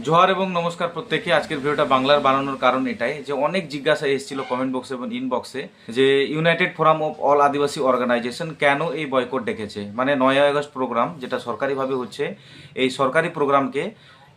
জোহার এবং নমস্কার প্রত্যেকে। আজকের ভিডিওটা বাংলার বানানোর কারণ এটাই যে অনেক জিজ্ঞাসা এসেছিল কমেন্ট বক্সে এবং ইনবক্সে যে United Forum of All Adivasi Organisation কেন এই বয়কট ডেকেছে। মানে 9ই আগস্ট প্রোগ্রাম যেটা সরকারিভাবে হচ্ছে, এই সরকারি প্রোগ্রামকে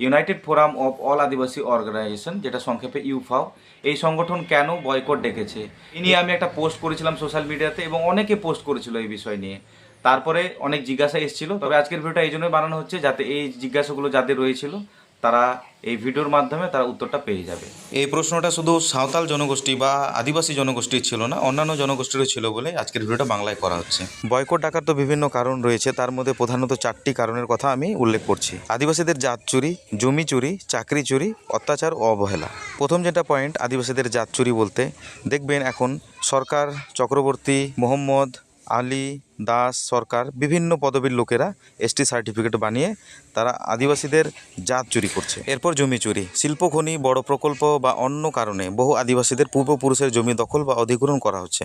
United Forum of All Adivasi organisation, যেটা সংক্ষেপে ইউফাও, এই সংগঠন কেন বয়কট ডেকেছে এই নিয়ে আমি একটা পোস্ট করেছিলাম সোশ্যাল মিডিয়াতে এবং অনেকে পোস্ট করেছিল এই বিষয় নিয়ে। তারপরে অনেক জিজ্ঞাসা এসেছিল, তবে আজকের ভিডিওটা এই জন্যই বানানো হচ্ছে যাতে এই জিজ্ঞাসাগুলো যাদের রয়েছিল তারা এই ভিডিওর মাধ্যমে তারা উত্তরটা পেয়ে যাবে। এই প্রশ্নটা শুধু সাঁওতাল জনগোষ্ঠী বা আদিবাসী জনগোষ্ঠীর ছিল না, অন্যান্য জনগোষ্ঠীরও ছিল বলে আজকের ভিডিওটা বাংলায় করা হচ্ছে। বয়কট ডাকার তো বিভিন্ন কারণ রয়েছে, তার মধ্যে প্রধানত 4টি কারণের কথা আমি উল্লেখ করছি। আদিবাসীদের জাত চুরি, জমি চুরি, চাকরি চুরি, অত্যাচার ও অবহেলা। প্রথম যেটা পয়েন্ট, আদিবাসীদের জাত চুরি বলতে দেখবেন এখন সরকার, চক্রবর্তী, মোহাম্মদ আলী, দাস সরকার, বিভিন্ন পদবীর লোকেরা এসটি সার্টিফিকেট বানিয়ে তারা আদিবাসীদের জাত চুরি করছে। এরপর জমি চুরি, শিল্প খনি, বড় প্রকল্প বা অন্য কারণে বহু আদিবাসীদের পূর্বপুরুষের জমি দখল বা অধিগ্রহণ করা হচ্ছে,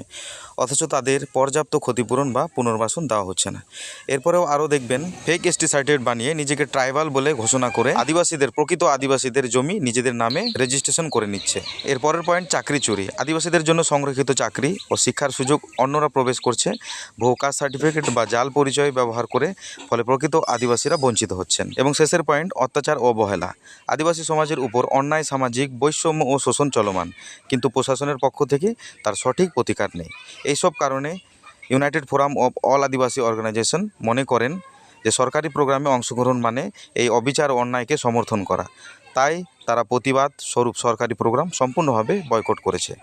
অথচ তাদের পর্যাপ্ত ক্ষতিপূরণ বা পুনর্বাসন দেওয়া হচ্ছে না। এরপরেও আরও দেখবেন ফেক এসটি সার্টিফিকেট বানিয়ে নিজেকে ট্রাইবাল বলে ঘোষণা করে প্রকৃত আদিবাসীদের জমি নিজেদের নামে রেজিস্ট্রেশন করে নিচ্ছে। এরপরের পয়েন্ট, চাকরি চুরি। আদিবাসীদের জন্য সংরক্ষিত চাকরি ও শিক্ষার সুযোগ অন্যরা প্রবেশ করছে বহু কাস্ট সার্টিফিকেট বা জাল পরিচয় ব্যবহার করে, ফলে প্রকৃত আদিবাসীরা বঞ্চিত হচ্ছেন। এবং শেষের পয়েন্ট, অত্যাচার ও অবহেলা। আদিবাসী সমাজের উপর অন্যায় সামাজিক বৈষম্য ও শোষণ চলমান, কিন্তু প্রশাসনের পক্ষ থেকে তার সঠিক প্রতিকার নেই। এইসব কারণে United Forum of All Adivasi Organisation মনে করেন যে সরকারি প্রোগ্রামে অংশগ্রহণ মানে এই অবিচার ও অন্যায়কে সমর্থন করা। তাই তারা প্রতিবাদ স্বরূপ সরকারি প্রোগ্রাম সম্পূর্ণভাবে বয়কট করেছে।